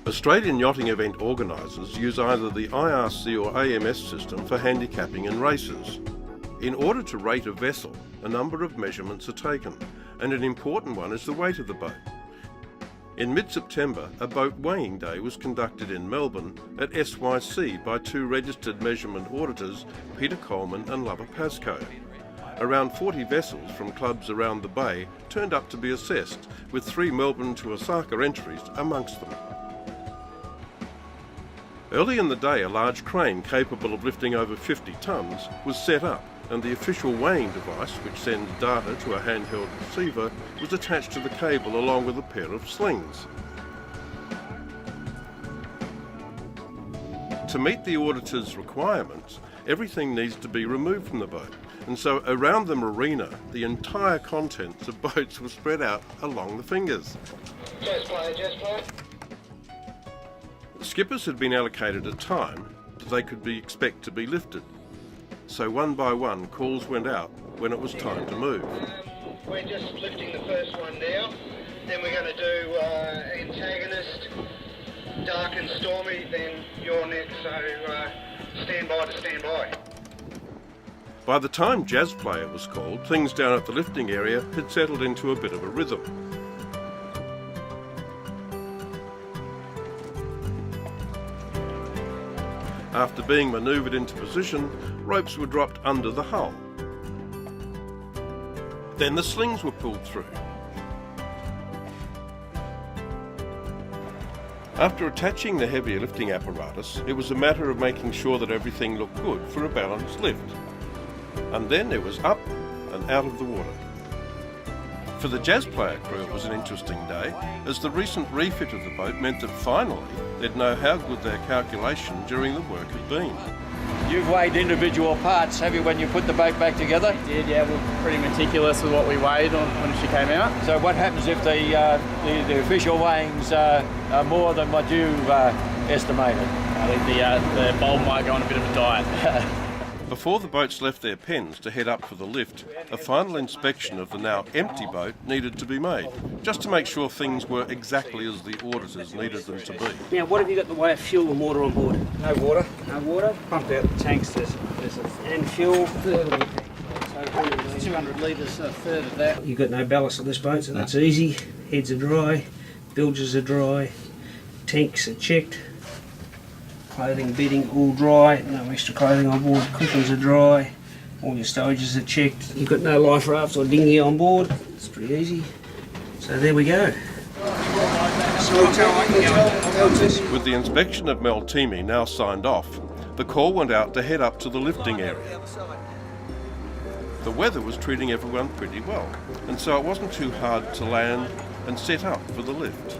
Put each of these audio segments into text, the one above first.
Australian yachting event organisers use either the IRC or AMS system for handicapping and races. In order to rate a vessel, a number of measurements are taken, and an important one is the weight of the boat. In mid-September, a boat weighing day was conducted in Melbourne at SYC by two registered measurement auditors, Peter Coleman and Lover Pascoe. Around 40 vessels from clubs around the bay turned up to be assessed, with 3 Melbourne to Osaka entries amongst them. Early in the day, a large crane capable of lifting over 50 tonnes was set up, and the official weighing device, which sends data to a handheld receiver, was attached to the cable along with a pair of slings. To meet the auditor's requirements, everything needs to be removed from the boat, and so around the marina, the entire contents of boats were spread out along the fingers. Just play. The skippers had been allocated a time that they could be expected to be lifted. So one by one, calls went out when it was time to move. We're just lifting the first one now. Then we're going to do antagonist, dark and stormy, then you're next, so stand by. By the time jazz player was called, things down at the lifting area had settled into a bit of a rhythm. After being manoeuvred into position, ropes were dropped under the hull. Then the slings were pulled through. After attaching the heavier lifting apparatus, it was a matter of making sure that everything looked good for a balanced lift. And then it was up and out of the water. For the jazz player crew, it was an interesting day, as the recent refit of the boat meant that finally they'd know how good their calculation during the work had been. You've weighed individual parts, have you, when you put the boat back together? We did, yeah. We're pretty meticulous with what we weighed when she came out. So what happens if the official weighings are more than what you've estimated? I think the bulb might go on a bit of a diet. Before the boats left their pens to head up for the lift, a final inspection of the now empty boat needed to be made, just to make sure things were exactly as the auditors needed them to be. Now, what have you got in the way of fuel and water on board? No water. No water? Pumped out the tanks, And fuel? So 200 litres, a third of that. You've got no ballast on this boat, so that's easy. Heads are dry, bilges are dry, tanks are checked. Clothing, bedding, all dry, no extra clothing on board, cushions are dry, all your storages are checked. You've got no life rafts or dinghy on board, it's pretty easy. So there we go. With the inspection of Meltimi now signed off, the call went out to head up to the lifting area. The weather was treating everyone pretty well, and so it wasn't too hard to land and set up for the lift.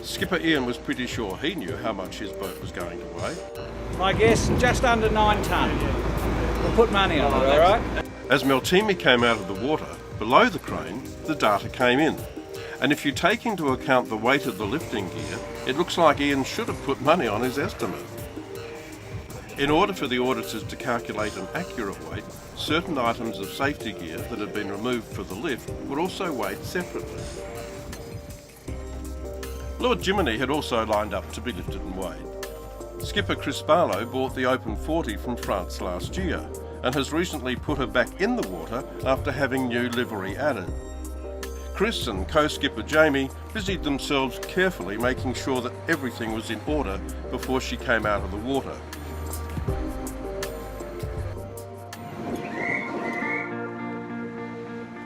Skipper Ian was pretty sure he knew how much his boat was going to weigh. My guess, just under 9 tonne. We'll put money on it, all right? As Meltimi came out of the water, below the crane, the data came in. And if you take into account the weight of the lifting gear, it looks like Ian should have put money on his estimate. In order for the auditors to calculate an accurate weight, certain items of safety gear that had been removed for the lift were also weighed separately. Lord Jiminy had also lined up to be lifted and weighed. Skipper Chris Barlow bought the Open 40 from France last year and has recently put her back in the water after having new livery added. Chris and co-skipper Jamie busied themselves carefully making sure that everything was in order before she came out of the water.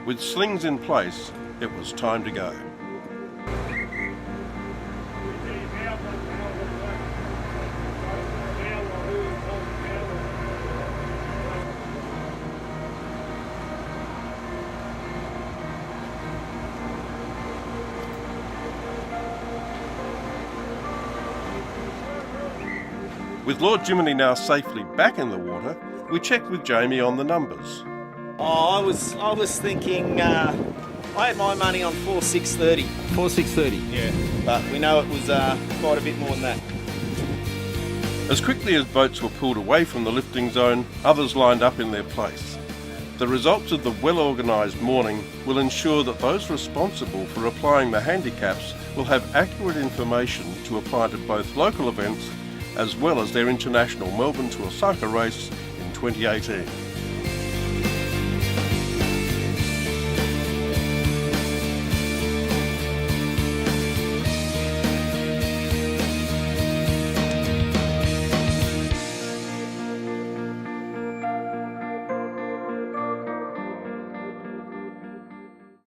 With slings in place, it was time to go. With Lord Jiminy now safely back in the water, we checked with Jamie on the numbers. Oh, I was thinking, I had my money on 4,630. 4,630? Yeah, but we know it was quite a bit more than that. As quickly as boats were pulled away from the lifting zone, others lined up in their place. The results of the well-organised morning will ensure that those responsible for applying the handicaps will have accurate information to apply to both local events as well as their international Melbourne to Osaka race in 2018.